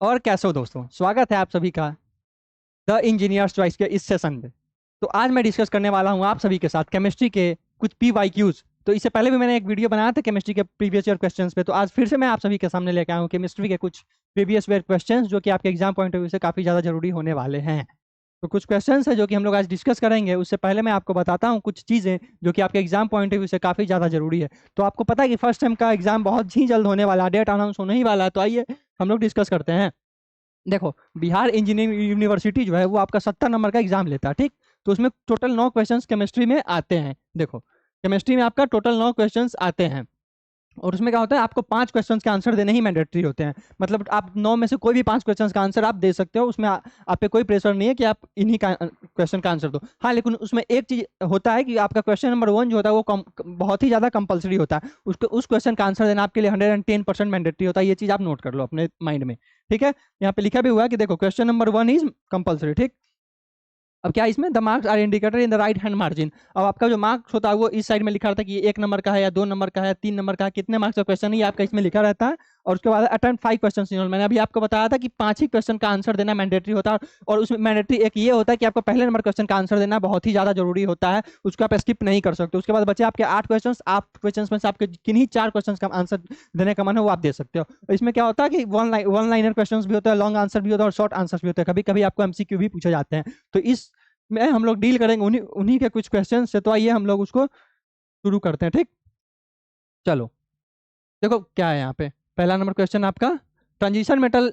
और कैसे हो दोस्तों, स्वागत है आप सभी का द इंजीनियर्स चॉइस के इस सेशन में। तो आज मैं डिस्कस करने वाला हूं आप सभी के साथ केमिस्ट्री के कुछ PYQs। तो इससे पहले भी मैंने एक वीडियो बनाया था केमिस्ट्री के प्रीवियस ईयर क्वेश्चंस पे, तो आज फिर से मैं आप सभी के सामने लेके आया हूं केमिस्ट्री के कुछ प्रीवियस ईयर क्वेश्चंस जो कि आपके एग्जाम पॉइंट ऑफ व्यू से काफी ज्यादा जरूरी होने वाले हैं। तो कुछ क्वेश्चंस है जो कि हम लोग आज डिस्कस करेंगे। उससे पहले मैं आपको बताता हूँ कुछ चीजें जो कि आपके एग्जाम पॉइंट ऑफ व्यू से काफी ज्यादा जरूरी है। तो आपको पता है कि फर्स्ट टाइम का एग्जाम बहुत ही जल्द होने वाला है, डेट अनाउंस होने ही वाला है। तो आइए हम लोग डिस्कस करते हैं। देखो, बिहार इंजीनियरिंग यूनिवर्सिटी जो है वो आपका 70 नंबर का एग्जाम लेता है, ठीक। तो उसमें टोटल 9 क्वेश्चंस केमिस्ट्री में आते हैं। देखो, केमिस्ट्री में आपका टोटल 9 क्वेश्चंस आते हैं और उसमें क्या होता है, आपको 5 क्वेश्चंस का आंसर देने ही मैंडेटरी होते हैं। मतलब आप 9 में से कोई भी 5 क्वेश्चंस का आंसर आप दे सकते हो, उसमें आप पे कोई प्रेशर नहीं है कि आप इन्हीं का क्वेश्चन का आंसर दो। हाँ, लेकिन उसमें एक चीज होता है कि आपका क्वेश्चन नंबर 1 जो होता है वो बहुत ही ज्यादा कंपलसरी होता है। उसको उस क्वेश्चन का आंसर देना आपके लिए 110% मैंडेटरी होता है। ये चीज आप नोट कर लो अपने माइंड में, ठीक है। यहाँ पे लिखा भी हुआ है कि देखो, क्वेश्चन नंबर 1 इज कंपलसरी, ठीक। अब क्या इसमें the marks are indicator in the right hand margin. अब आपका जो मार्क्स होता है वो इस साइड में लिखा रहता है कि ये 1 नंबर का है या 2 नंबर का है, 3 नंबर का है, कितने मार्क्स का क्वेश्चन है ये आपका इसमें लिखा रहता है। और उसके बाद अटेम्प्ट 5 क्वेश्चन। मैंने अभी आपको बताया था कि 5 ही क्वेश्चन का आंसर देना मैंडेटरी होता है। और उसमें मैंडेटरी एक ये होता है कि आपको पहले नंबर क्वेश्चन का आंसर देना बहुत ही ज्यादा जरूरी होता है, उसको आप स्किप नहीं कर सकते। उसके बाद बचे आपके 8 क्वेश्चन। 8 क्वेश्चन में से आपके किन्हीं 4 क्वेश्चन का आंसर देने का मन है वो आप दे सकते हो। इसमें क्या होता है कि वन लाइनर क्वेश्चन भी होता है, लॉन्ग आंसर भी होता है और शॉर्ट आंसर भी होते हैं। कभी कभी आपको MCQ भी पूछे जाते हैं। तो इस में हम लोग डील करेंगे उन्हीं उन्हीं के कुछ क्वेश्चन से। तो आइए हम लोग उसको शुरू करते हैं, ठीक। चलो, देखो क्या है यहाँ पे। पहला नंबर क्वेश्चन आपका, transition metal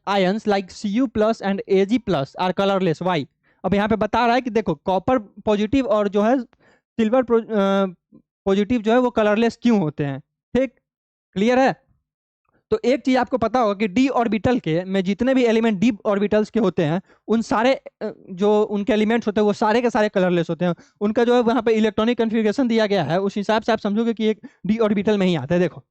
ions like Cu+ and Ag+ are colourless, why. अब यहाँ पे बता रहा है कि देखो, कॉपर पॉजिटिव और जो है सिल्वर पॉजिटिव जो है वो कलरलेस क्यों होते हैं, ठीक। क्लियर है। तो एक चीज आपको पता होगा कि डी ऑर्बिटल के में जितने भी एलिमेंट डी ऑर्बिटल्स के होते हैं, उन सारे जो उनके एलिमेंट्स होते हैं वो सारे के सारे कलरलेस होते हैं। उनका जो है वहां पे इलेक्ट्रॉनिक कन्फिग्रेशन दिया गया है, उस हिसाब से आप समझोगे कि एक डी ऑर्बिटल में ही आता है। देखो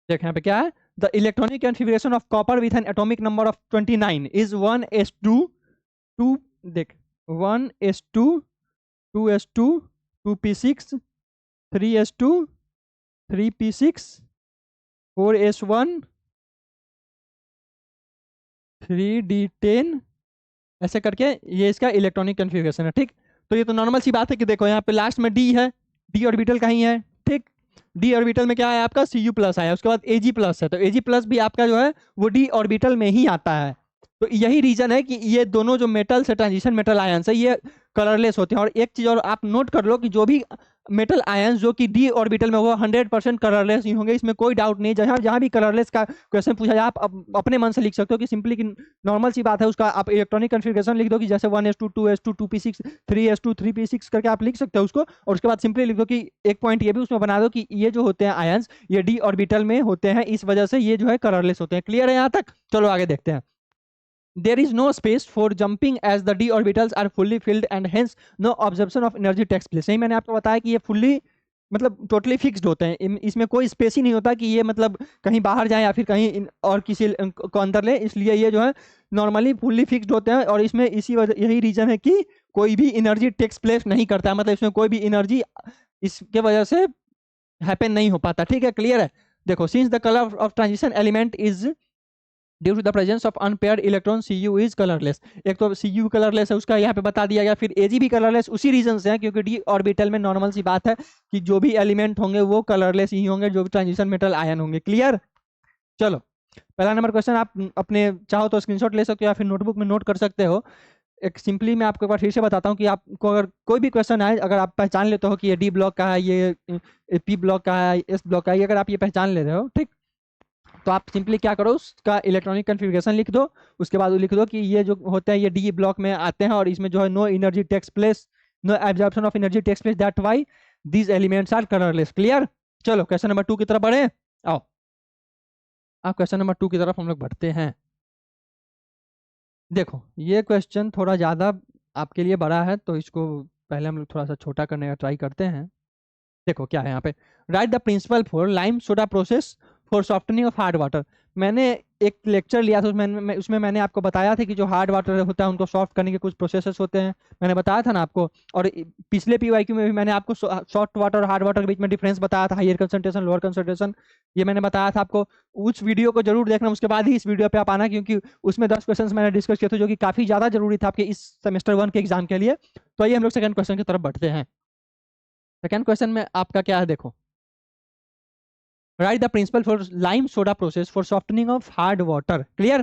देखो यहाँ पे क्या है, the electronic configuration of copper with an atomic number of 29 is 1s2 2। देख, 1s2 2s2 2p6 3s2 3p6 4s1 3d10, ऐसे करके ये इसका इलेक्ट्रॉनिक कन्फिग्रेशन है, ठीक। तो ये तो नॉर्मल सी बात है कि देखो यहाँ पे लास्ट में डी है, डी ऑर्बिटल कहीं है, ठीक। डी ऑर्बिटल में क्या है आपका, Cu+ आया, उसके बाद Ag+ है, तो Ag+ भी आपका जो है वो डी ऑर्बिटल में ही आता है। तो यही रीजन है कि ये दोनों जो मेटल्स है, ट्रांजिशन मेटल आयंस है, ये कलरलेस होते हैं। और एक चीज और आप नोट कर लो कि जो भी मेटल आयंस जो कि डी ऑर्बिटल में, वो 100% कलरलेस ही होंगे, इसमें कोई डाउट नहीं। जहां जहां भी कलरलेस का क्वेश्चन पूछा जाए, आप अपने मन से लिख सकते हो कि सिंपली कि नॉर्मल सी बात है, उसका आप इलेक्ट्रॉनिक कन्फिग्रेशन लिख दो कि जैसे 1s2 2s2 2p6 3s2 3p6 करके आप लिख सकते हो उसको। और उसके बाद सिंपली लिख दो कि एक पॉइंट ये भी उसमें बना दो कि ये जो होते हैं आयंस, ये डी ऑर्बिटल में होते हैं, इस वजह से ये जो है कलरलेस होते हैं। क्लियर है यहाँ तक? चलो आगे देखते हैं। There is no space for jumping as the d orbitals are fully filled and hence no absorption of energy takes place। यही मैंने आपको बताया कि ये फुल्ली मतलब टोटली फिक्स्ड होते हैं, इसमें कोई स्पेस ही नहीं होता कि ये मतलब कहीं बाहर जाए या फिर कहीं और किसी को अंदर ले। इसलिए ये जो है नॉर्मली फुल्ली फिक्स्ड होते हैं और इसमें इसी वजह, यही रीजन है कि कोई भी एनर्जी टेक्स प्लेस नहीं करता है, मतलब इसमें कोई भी एनर्जी इसके वजह से हैपन नहीं हो पाता, ठीक है। क्लियर है। देखो, since the colour of transition element is due to the presence of unpaired electron, Cu is colourless. एक तो Cu कलरलेस है, उसका यहाँ पे बता दिया गया। फिर Ag भी कलरलेस उसी रीजन से है क्योंकि डी ऑर्बिटल में नॉर्मल सी बात है कि जो भी एलिमेंट होंगे वो कलरलेस ही होंगे, जो भी ट्रांजिशन मेटल आयन होंगे। क्लियर। चलो, पहला नंबर क्वेश्चन आप अपने चाहो तो स्क्रीनशॉट ले सकते हो या फिर नोटबुक में नोट कर सकते हो। एक सिंपली मैं आपको एक बार फिर से बताता हूँ कि आपको अगर कोई भी क्वेश्चन आए, अगर आप पहचान लेते हो कि ये डी ब्लॉक का है, ये पी ब्लॉक का है, एस ब्लॉक का है, अगर आप ये पहचान लेते हो, ठीक, तो आप सिंपली क्या करो, उसका इलेक्ट्रॉनिक कन्फिग्रेशन लिख दो। उसके बाद लिख दो कि ये जो होते हैं ये डी ब्लॉक में आते हैं और इसमें जो है no energy takes place, no absorption of energy takes place, that why these elements are colourless. Clear. चलो क्वेश्चन नंबर 2 की तरफ बढ़े। आओ, आप क्वेश्चन नंबर 2 की तरफ हम लोग बढ़ते हैं। देखो, ये क्वेश्चन थोड़ा ज़्यादा आपके लिए बड़ा है, तो इसको पहले हम लोग थोड़ा सा छोटा करने का ट्राई करते हैं। देखो क्या है यहाँ पे, write the principle for lime soda process for softening of hard water. मैंने एक लेक्चर लिया था, उसमें मैंने आपको बताया था कि जो हार्ड वाटर होता है उनको सॉफ्ट करने के कुछ प्रोसेसेस होते हैं, मैंने बताया था ना आपको। और पिछले पीवाईक्यू में भी मैंने आपको सॉफ्ट वाटर और हार्ड वाटर के बीच में डिफरेंस बताया था, हायर कंसंट्रेशन लोअर कंसंट्रेशन, ये मैंने बताया था आपको। उस वीडियो को जरूर देखना, उसके बाद ही इस वीडियो पे आप आना, क्योंकि उसमें 10 क्वेश्चन मैंने डिस्कस किए थे जो कि काफी ज्यादा जरूरी था आपके इस सेमेस्टर 1 के एग्जाम के लिए। तो आइए हम लोग सेकंड क्वेश्चन की तरफ बढ़ते हैं। सेकंड क्वेश्चन में आपका क्या है, देखो, write the principle for lime soda process for softening of hard water. Clear?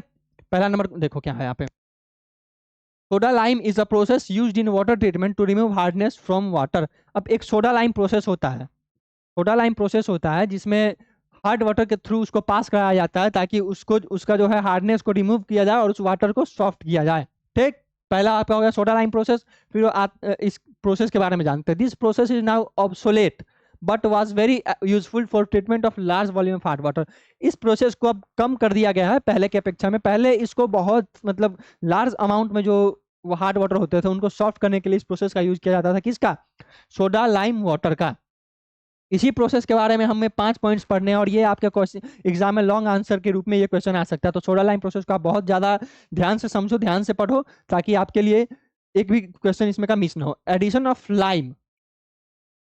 पहला नंबर देखो क्या है यहाँ पे, soda lime is a process used in water treatment to remove hardness from water. अब एक सोडा लाइम प्रोसेस होता है, सोडा लाइम प्रोसेस होता है जिसमें हार्ड वाटर के थ्रू उसको पास कराया जाता है ताकि उसको उसका जो है हार्डनेस को रिमूव किया जाए और उस वाटर को सॉफ्ट किया जाए। ठीक, पहला आपका हो गया सोडा लाइम प्रोसेस। फिर इस प्रोसेस के बारे में जानते हैं। This process is now obsolete but was very useful for treatment of large volume of hard water. इस प्रोसेस को अब कम कर दिया गया है पहले की अपेक्षा में। पहले इसको बहुत मतलब लार्ज अमाउंट में जो हार्ड वाटर होते थे उनको सॉफ्ट करने के लिए इस प्रोसेस का यूज किया जाता था। किसका? सोडा लाइम वाटर का। इसी प्रोसेस के बारे में हमें 5 पॉइंट्स पढ़ने हैं और ये आपके क्वेश्चन एग्जाम में लॉन्ग आंसर के रूप में ये क्वेश्चन आ सकता है। तो सोडा लाइम प्रोसेस को आप बहुत ज्यादा ध्यान से समझो, ध्यान से पढ़ो, ताकि आपके लिए एक भी क्वेश्चन इसमें का मिस ना हो। Addition of lime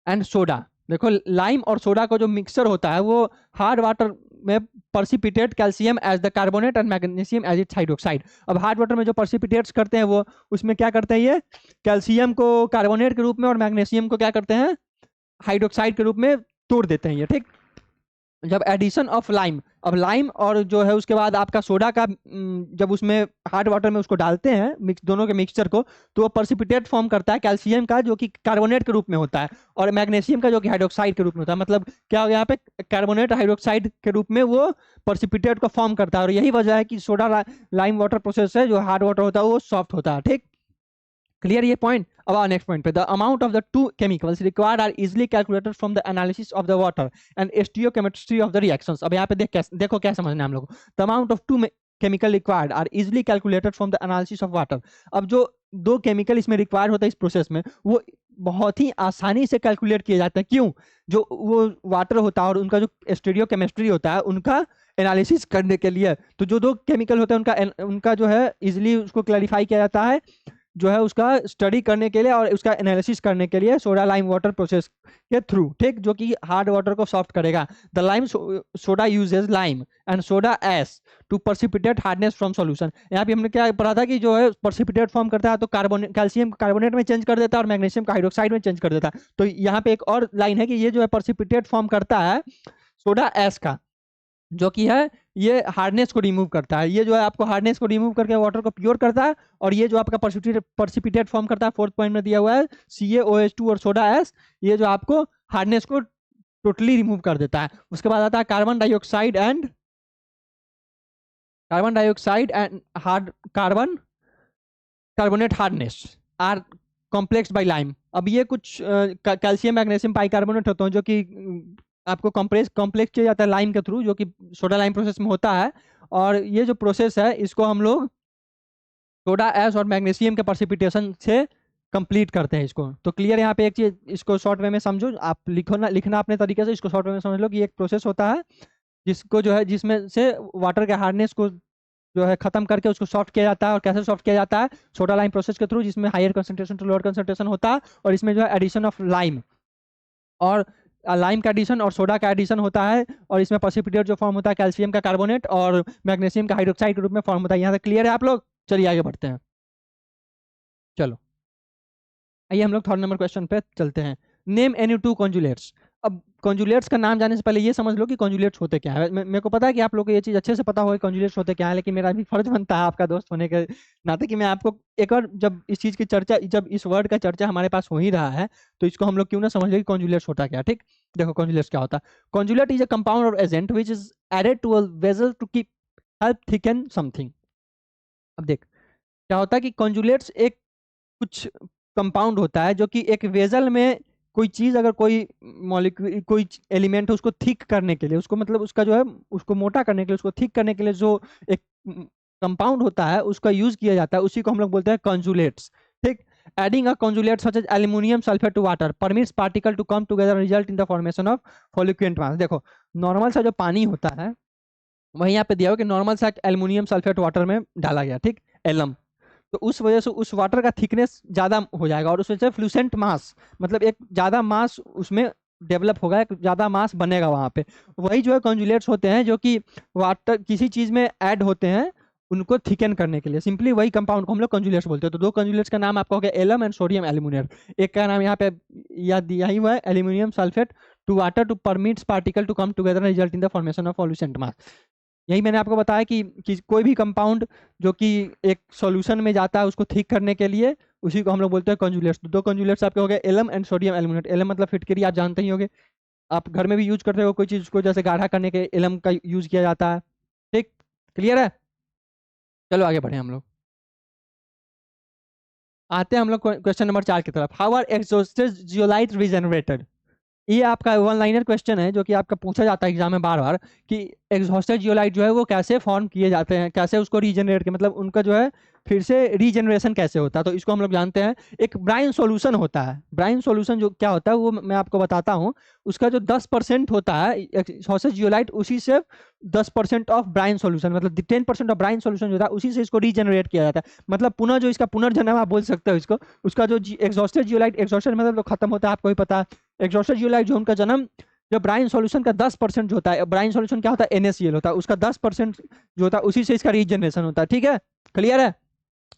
and soda. देखो, लाइम और सोडा का जो मिक्सचर होता है वो हार्ड वाटर में precipitate calcium as the carbonate and magnesium as its hydroxide. अब हार्ड वाटर में जो पर्सिपिटेट्स करते हैं वो उसमें क्या करते हैं, ये कैल्शियम को कार्बोनेट के रूप में और मैग्नीशियम को क्या करते हैं, हाइड्रोक्साइड के रूप में तोड़ देते हैं ये। ठीक, जब एडिशन ऑफ लाइम, अब लाइम और जो है उसके बाद आपका सोडा का जब उसमें हार्ड वाटर में उसको डालते हैं मिक्स, दोनों के मिक्सचर को, तो वो पर्सिपिटेट फॉर्म करता है कैल्शियम का जो कि कार्बोनेट के रूप में होता है और मैग्नीशियम का जो कि हाइड्रोक्साइड के रूप में होता है। मतलब क्या हो गया यहाँ पे, कार्बोनेट हाइड्रोक्साइड के रूप में वो पर्सिपिटेट को फॉर्म करता है और यही वजह है कि सोडा लाइम वाटर प्रोसेस है जो हार्ड वाटर होता है वो सॉफ्ट होता है। ठीक, क्लियर ये पॉइंट? अब आओ नेक्स्ट पॉइंट पे। The amount of the two chemicals required are easily calculated from the analysis of the water and stereochemistry of the reactions. अब यहाँ पे देखो क्या समझना है हम लोग को। The amount of two chemical required are easily calculated from the analysis of water. अब जो दो केमिकल इसमें रिक्वायर्ड होता है इस प्रोसेस में वो बहुत ही आसानी से कैलकुलेट किए जाते हैं। क्यों? जो वो वाटर होता है और उनका जो स्टीरियोकेमिस्ट्री होता है उनका एनालिसिस करने के लिए, तो जो दो केमिकल होते हैं उनका जो है इजिली उसको क्लैरिफाई किया जाता है जो है उसका स्टडी करने के लिए और उसका एनालिसिस करने के लिए सोडा लाइम वाटर प्रोसेस के थ्रू। ठीक, जो कि हार्ड वाटर को सॉफ्ट करेगा। The lime soda uses lime and soda as to precipitate hardness from solution. यहाँ पे हमने क्या पढ़ा था कि जो है पर्सिपिटेट फॉर्म करता है तो कैल्शियम कार्बोनेट में चेंज कर देता है और मैग्नीशियम का हाइड्रोक्साइड में चेंज कर देता है। तो यहाँ पे एक और लाइन है कि ये जो है पर्सिपिटेट फॉर्म करता है सोडा एस का, जो कि है ये हार्डनेस को रिमूव करता है। ये जो है आपको हार्डनेस को रिमूव करके वाटर को प्योर करता है और ये जो आपका पर्सिपिटेट फॉर्म करता है, फोर्थ पॉइंट में दिया हुआ है CaOH2 और सोडा एस, ये जो आपको हार्डनेस को टोटली रिमूव कर देता है। उसके बाद आता है carbon dioxide and carbonate hardness are complex by lime. अब ये कुछ कैल्शियम मैग्नीशियम बाइकार्बोनेट होते हैं जो कि आपको कॉम्प्लेक्स किया जाता है लाइम के थ्रू, जो कि सोडा लाइम प्रोसेस में होता है। और ये जो प्रोसेस है इसको हम लोग सोडा एस और मैग्नीशियम के पर्सिपिटेशन से कंप्लीट करते हैं इसको। तो क्लियर? यहाँ पे एक चीज इसको शॉर्ट वे में समझो, आप लिखना अपने तरीके से, इसको शॉर्ट वे में समझ लो कि एक प्रोसेस होता है जिसको जो है जिसमें से वाटर के हार्डनेस को जो है खत्म करके उसको सॉफ्ट किया जाता है। और कैसे सॉफ्ट किया जाता है? सोडा लाइम प्रोसेस के थ्रू, जिसमें higher concentration to lower concentration होता है और इसमें जो है एडिशन ऑफ लाइम और लाइम का एडिशन और सोडा का एडिशन होता है और इसमें पर्सिपिटेट जो फॉर्म होता है कैल्शियम का कार्बोनेट और मैग्नीशियम का हाइड्रोक्साइड के रूप में फॉर्म होता है। यहाँ तक क्लियर है आप लोग? चलिए आगे बढ़ते हैं। चलो आइए हम लोग थर्ड नंबर क्वेश्चन पे चलते हैं। Name any two coagulants. अब कॉन्जुलेट्स का नाम जाने से पहले ये समझ लो कि कॉन्जुलेट्स होते क्या है। मेरे को पता है कि आप लोग को ये चीज़ अच्छे से पता होगा कॉन्जुलेट्स होते क्या है, लेकिन मेरा भी फर्ज बनता है आपका दोस्त होने के नाते कि मैं आपको एक और, जब इस चीज़ की चर्चा, जब इस वर्ड का चर्चा हमारे पास हो ही रहा है तो इसको हम लोग क्यों ना समझ ले कि कॉन्जुलेट्स होता क्या। ठीक, देखो कॉन्जुलेट्स क्या होता है। कॉन्जुलेट इज अ कंपाउंड और agent which is added to a vessel to keep help thicken something. अब देख क्या होता है कि कॉन्जुलेट्स एक कुछ कंपाउंड होता है जो कि एक वेजल में कोई चीज, अगर कोई मॉलिक्यूल, कोई एलिमेंट है, उसको थिक करने के लिए, उसको मतलब उसका जो है उसको मोटा करने के लिए, उसको थिक करने के लिए जो एक कंपाउंड होता है उसका यूज किया जाता है, उसी को हम लोग बोलते हैं कॉन्जुलेट्स। ठीक, adding a conjugate such as aluminum sulfate to water permits particle to come together and result in the formation of fluorescent mass। देखो नॉर्मल सा जो पानी होता है वही यहाँ पे दिया हो कि नॉर्मल सा एल्युमिनियम सल्फेट वाटर में डाला गया, ठीक, एलम, तो उस वजह से उस वाटर का थिकनेस ज़्यादा हो जाएगा और उस वजह से फ्लूसेंट मास, मतलब एक ज़्यादा मास उसमें डेवलप होगा, एक ज़्यादा मास बनेगा वहाँ पे। वही जो है कॉन्जुलेट्स होते हैं जो कि वाटर किसी चीज़ में ऐड होते हैं उनको थिकन करने के लिए, सिंपली वही कंपाउंड को हम लोग कॉन्जुलेट्स बोलते हैं। तो दो कॉन्जुलेट्स का नाम आपका हो गया एलम एंड सोडियम एल्यूमिनेट। एक का नाम यहाँ पे याद दिया ही हुआ है aluminium sulphate to water to permits particle to come together result in the formation of flocculent mass. यही मैंने आपको बताया कि कोई भी कंपाउंड जो कि एक सॉल्यूशन में जाता है उसको थिक करने के लिए उसी को हम लोग बोलते हैं कॉन्जुलेट्स। तो दो कॉन्जुलेट्स आपके हो गए alum and sodium aluminate. Alum मतलब फिटकरी, आप जानते ही होंगे, आप घर में भी यूज करते हो कोई चीज़ को जैसे गाढ़ा करने के एलम का यूज किया जाता है, ठीक, क्लियर है। चलो आगे बढ़े हम लोग, आते हैं हम लोग क्वेश्चन नंबर 4 की तरफ। How are exhausted zeolite regenerated. ये आपका वन लाइनर क्वेश्चन है जो कि आपका पूछा जाता है एग्जाम में बार बार कि एग्जॉस्टेड जियोलाइट जो है वो कैसे फॉर्म किए जाते हैं, कैसे उसको रीजनरेट के मतलब उनका जो है फिर से रीजनरेशन कैसे होता है। तो इसको हम लोग जानते हैं, एक ब्राइन सॉल्यूशन होता है। ब्राइन सॉल्यूशन जो क्या होता है वो मैं आपको बताता हूँ। उसका जो 10% होता है एग्जॉस्टेड जियोलाइट, उसी से 10% ऑफ ब्राइन सॉल्यूशन, मतलब 10% ऑफ ब्राइन सॉल्यूशन जो होता है उसी से इसको रीजनरेट किया जाता है। मतलब पुनः जो इसका पुनर्जन्म आप बोल सकते हो इसको, उसका जो एग्जॉस्टेड जियोलाइट, एग्जॉस्टेड मतलब तो खत्म होता है, आपको भी पता है। एग्जॉस्टेड जियोलाइट जो उनका जन्म जो ब्राइन सॉल्यूशन का 10% जो होता है, ब्राइन सॉल्यूशन क्या होता है NaCl होता है, उसका 10% जो होता है उसी से इसका रीजनरेशन होता है, ठीक है, क्लियर है।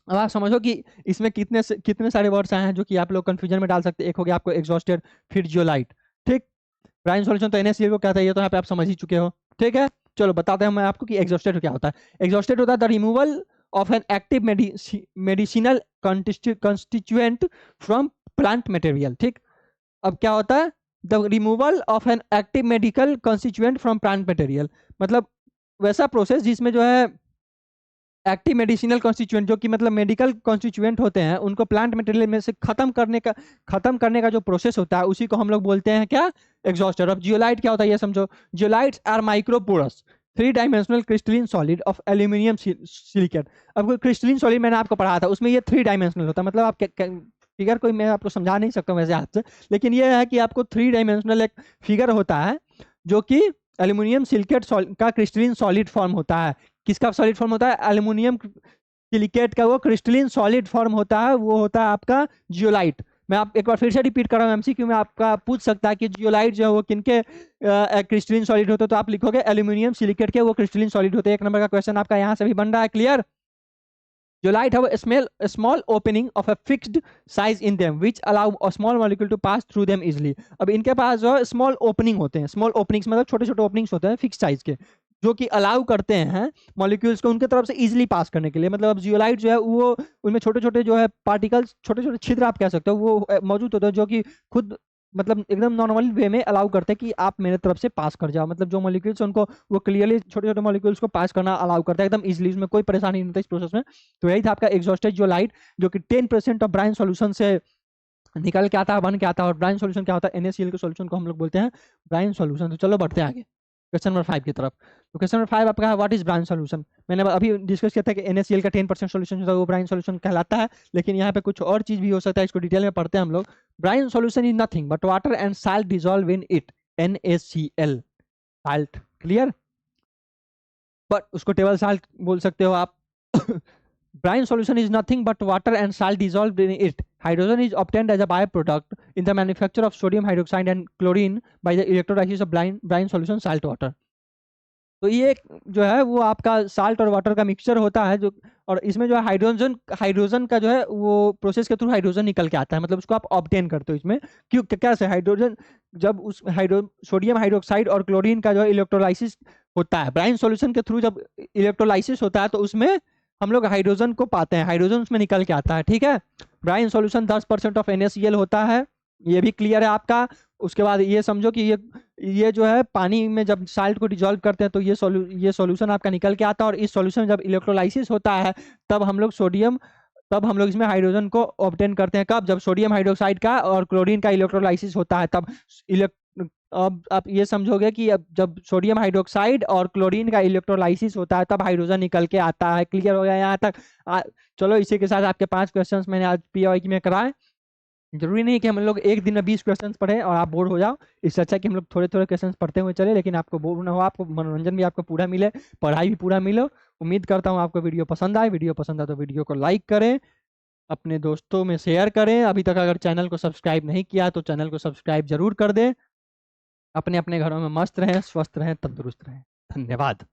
अब आप समझो कि इसमें कितने सारे वर्ड्स आए हैं जो कि आप लोग कंफ्यूजन में डाल सकते हैं। एक हो गया आपको एग्जॉस्टेड, फिर जियोलाइट, ठीक, ब्राइन सॉल्यूशन तो NaCl को कहता है, ये तो यहाँ पे आप समझ ही चुके हो, ठीक है। चलो बताते हैं मैं आपको कि एग्जॉस्टेड क्या होता है। एग्जॉस्टेड होता है the removal of an active medicinal constituent from plant material, ठीक। अब क्या होता है, the removal of an active medical constituent from plant material, मतलब वैसा प्रोसेस जिसमें जो है एक्टिव मेडिसिनल कॉन्स्टिट्यूएंट जो कि मतलब मेडिकल कॉन्स्टिट्यूएंट होते हैं उनको प्लांट मटेरियल में से खत्म करने का जो प्रोसेस होता है उसी को हम लोग बोलते हैं क्या, एग्जॉस्टर। अब जियोलाइट क्या होता है ये समझो। Zeolites are microporous 3 dimensional crystalline solid of aluminium silicate. अब क्रिस्टलिन सॉलिड मैंने आपको पढ़ाया था, उसमें ये 3 डायमेंशनल होता है, मतलब आप फिगर कोई मैं आपको समझा नहीं सकता हूँ वैसे हाथ से, लेकिन ये है कि आपको 3 डायमेंशनल एक फिगर होता है जो कि एल्यूमिनियम सिलिकेट का क्रिस्टलिन सॉलिड फॉर्म होता है। किसका सॉलिड फॉर्म होता है, एल्यूमिनियम सिलिकेट का वो क्रिस्टलिन सॉलिड फॉर्म होता है, वो होता है आपका जियोलाइट। मैं आप एक बार फिर से रिपीट कर रहा हूँ, MCQ में आपका पूछ सकता है कि जियोलाइट जो है वो किनके क्रिस्टलिन सॉलिड होते हैं, तो आप लिखोगे एल्यूमिनियम सिलिकेट के वो क्रिस्टलिन सॉलिड होते हैं। 1 नंबर का क्वेश्चन आपका यहाँ से भी बन रहा है, clear. Zeolite have a small opening of a fixed size in them which allow a small molecule to pass through them easily। अब इनके पास जो है स्मॉल ओपनिंग होते हैं, स्मॉल ओपनिंग्स मतलब छोटे छोटे ओपनिंग्स होते हैं फिक्स साइज के, जो कि अलाउ करते हैं मॉलिक्यूल्स को उनके तरफ से इजीली पास करने के लिए। मतलब अब जियोलाइट जो है वो उनमें छोटे छोटे जो है पार्टिकल्स, छोटे छोटे छिद्र आप कह सकते हो, वो मौजूद होते हैं जो कि खुद मतलब एकदम नॉर्मल वे में अलाउ करते हैं कि आप मेरे तरफ से पास कर जाओ। मतलब जो मॉलिक्यूल्स उनको वो क्लियरली छोटे छोटे मॉलिक्यूल्स को पास करना अलाउ करता है एकदम इजीली, उसमें कोई परेशानी नहीं होता इस प्रोसेस में। तो यही था आपका एग्जॉस्टेड जियोलाइट जो कि 10% ऑफ ब्राइन सॉल्यूशन से निकल के आता है, बन के आता है। और ब्राइन सॉल्यूशन क्या होता है, NaCl के सॉल्यूशन को हम लोग बोलते हैं ब्राइन सॉल्यूशन। तो चलो बढ़ते हैं आगे क्वेश्चन नंबर 5 की तरफ। तो क्वेश्चन नंबर 5 आपका है व्हाट इज ब्राइन सॉल्यूशन। मैंने अभी डिस्कस किया था कि NaCl का 10% सॉल्यूशन जो है वो ब्राइन सॉल्यूशन कहलाता है, लेकिन यहाँ पे कुछ और चीज भी हो सकता है, इसको डिटेल में पढ़ते हैं हम लोग। Brine solution is nothing but water and salt dissolve in it, NaCl, salt, clear. But उसको टेबल साल्ट बोल सकते हो आप। Brine solution is nothing but water and salt dissolved in it. Hydrogen is obtained as a byproduct in the manufacture of sodium hydroxide and chlorine by the electrolysis of brine solution salt water. तो ये जो है वो आपका salt और water का mixture होता है जो, और इसमें जो है हाइड्रोजन का जो है वो प्रोसेस के थ्रू हाइड्रोजन निकल के आता है, मतलब उसको आप ऑब्टेन करते हो इसमें। क्यों, कैसे हाइड्रोजन, जब उस सोडियम हाइड्रोक्साइड और क्लोरीन का जो है इलेक्ट्रोलाइसिस होता है ब्राइन सॉल्यूशन के थ्रू, जब इलेक्ट्रोलाइसिस होता है तो उसमें हम लोग हाइड्रोजन को पाते हैं, हाइड्रोजन उसमें निकल के आता है, ठीक है। ब्राइन सॉल्यूशन 10% ऑफ NaCl होता है, ये भी क्लियर है आपका। उसके बाद ये समझो कि ये जो है पानी में जब साल्ट को डिजोल्व करते हैं तो ये सॉल्यूशन आपका निकल के आता है, और इस सॉल्यूशन जब इलेक्ट्रोलाइसिस होता है तब हम लोग इसमें हाइड्रोजन को ऑब्टेन करते हैं। कब, जब सोडियम हाइड्रोक्साइड का और क्लोरीन का इलेक्ट्रोलाइसिस होता है तब अब आप ये समझोगे कि अब जब सोडियम हाइड्रोक्साइड और क्लोरीन का इलेक्ट्रोलाइसिस होता है तब हाइड्रोजन निकल के आता है। क्लियर हो गया यहाँ तक? चलो इसी के साथ आपके 5 क्वेश्चंस मैंने आज पीवाई में कराए। जरूरी नहीं कि हम लोग एक दिन में 20 क्वेश्चंस पढ़े और आप बोर हो जाओ। इससे अच्छा कि हम लोग थोड़े थोड़े क्वेश्चंस पढ़ते हुए चले, लेकिन आपको बोर ना हो, आपको मनोरंजन भी आपको पूरा मिले, पढ़ाई भी पूरा मिले। उम्मीद करता हूँ आपको वीडियो पसंद आए। वीडियो पसंद आए तो वीडियो को लाइक करें, अपने दोस्तों में शेयर करें। अभी तक अगर चैनल को सब्सक्राइब नहीं किया तो चैनल को सब्सक्राइब जरूर कर दें। अपने अपने घरों में मस्त रहें, स्वस्थ रहें, तंदुरुस्त रहें। धन्यवाद।